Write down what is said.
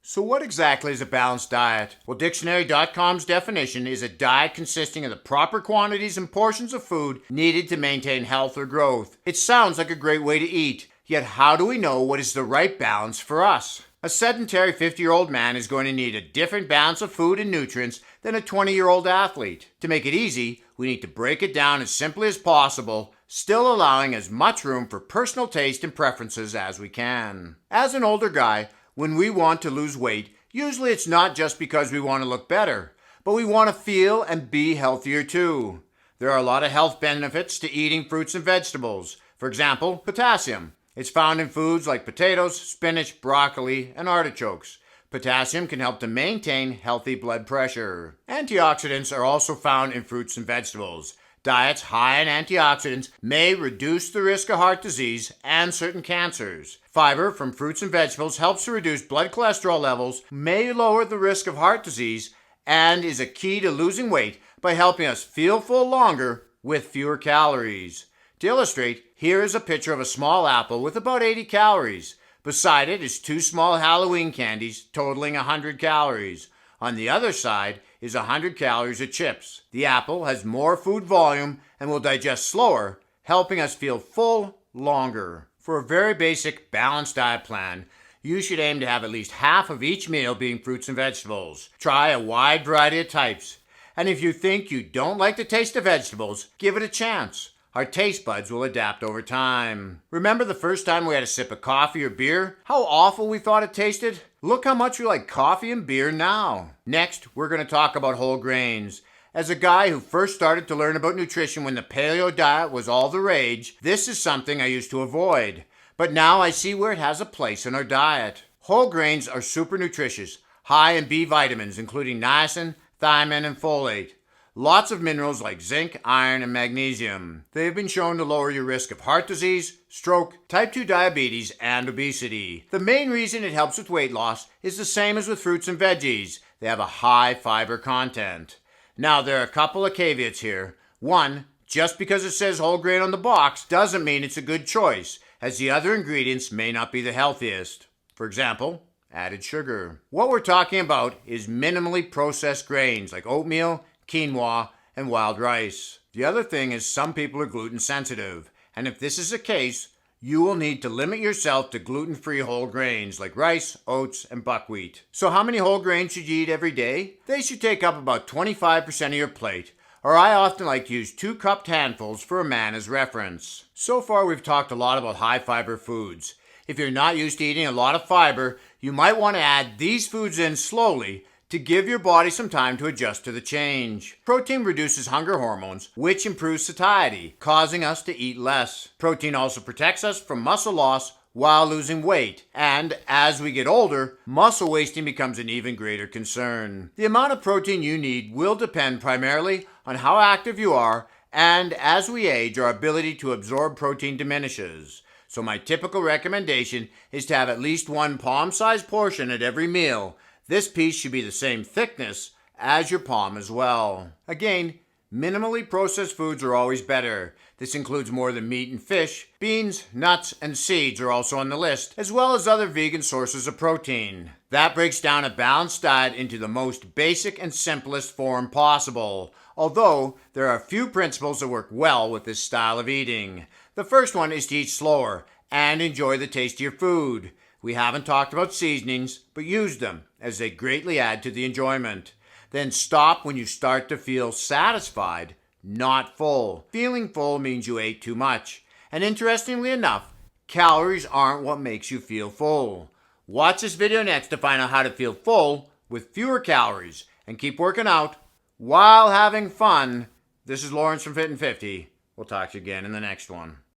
So what exactly is a balanced diet? Well, dictionary.com's definition is a diet consisting of the proper quantities and portions of food needed to maintain health or growth. It sounds like a great way to eat, yet how do we know what is the right balance for us? A sedentary 50-year-old man is going to need a different balance of food and nutrients than a 20-year-old athlete. To make it easy, we need to break it down as simply as possible, still allowing as much room for personal taste and preferences as we can. As an older guy, when we want to lose weight, usually it's not just because we want to look better, but we want to feel and be healthier too. There are a lot of health benefits to eating fruits and vegetables. For example, potassium. It's found in foods like potatoes, spinach, broccoli, and artichokes. Potassium can help to maintain healthy blood pressure. Antioxidants are also found in fruits and vegetables. Diets high in antioxidants may reduce the risk of heart disease and certain cancers. Fiber from fruits and vegetables helps to reduce blood cholesterol levels, may lower the risk of heart disease, and is a key to losing weight by helping us feel full longer with fewer calories. To illustrate, here is a picture of a small apple with about 80 calories. Beside it is 2 small Halloween candies totaling 100 calories. On the other side is 100 calories of chips. The apple has more food volume and will digest slower, helping us feel full longer. For a very basic, balanced diet plan, you should aim to have at least half of each meal being fruits and vegetables. Try a wide variety of types. And if you think you don't like the taste of vegetables, give it a chance. Our taste buds will adapt over time. Remember the first time we had a sip of coffee or beer? How awful we thought it tasted? Look how much we like coffee and beer now. Next, we're going to talk about whole grains. As a guy who first started to learn about nutrition when the paleo diet was all the rage, this is something I used to avoid. But now I see where it has a place in our diet. Whole grains are super nutritious, high in B vitamins including niacin, thiamine, and folate. Lots of minerals like zinc, iron, and magnesium. They have been shown to lower your risk of heart disease, stroke, type 2 diabetes, and obesity. The main reason it helps with weight loss is the same as with fruits and veggies. They have a high fiber content. Now, there are a couple of caveats here. One, just because it says whole grain on the box doesn't mean it's a good choice, as the other ingredients may not be the healthiest. For example, added sugar. What we're talking about is minimally processed grains like oatmeal, quinoa, and wild rice. The other thing is some people are gluten sensitive, and if this is the case, you will need to limit yourself to gluten-free whole grains like rice, oats, and buckwheat. So how many whole grains should you eat every day? They should take up about 25% of your plate, or I often like to use 2 cupped handfuls for a man as reference. So far we've talked a lot about high fiber foods. If you're not used to eating a lot of fiber, you might want to add these foods in slowly to give your body some time to adjust to the change. Protein reduces hunger hormones, which improves satiety, causing us to eat less. Protein also protects us from muscle loss while losing weight, and as we get older, muscle wasting becomes an even greater concern. The amount of protein you need will depend primarily on how active you are, and as we age, our ability to absorb protein diminishes. So my typical recommendation is to have at least 1 palm-sized portion at every meal. This piece should be the same thickness as your palm as well. Again, minimally processed foods are always better. This includes more than meat and fish. Beans, nuts, and seeds are also on the list, as well as other vegan sources of protein. That breaks down a balanced diet into the most basic and simplest form possible, although there are a few principles that work well with this style of eating. The first one is to eat slower and enjoy the taste of your food. We haven't talked about seasonings, but use them as they greatly add to the enjoyment. Then stop when you start to feel satisfied, not full. Feeling full means you ate too much. And interestingly enough, calories aren't what makes you feel full. Watch this video next to find out how to feel full with fewer calories and keep working out while having fun. This is Lawrence from Fit and 50. We'll talk to you again in the next one.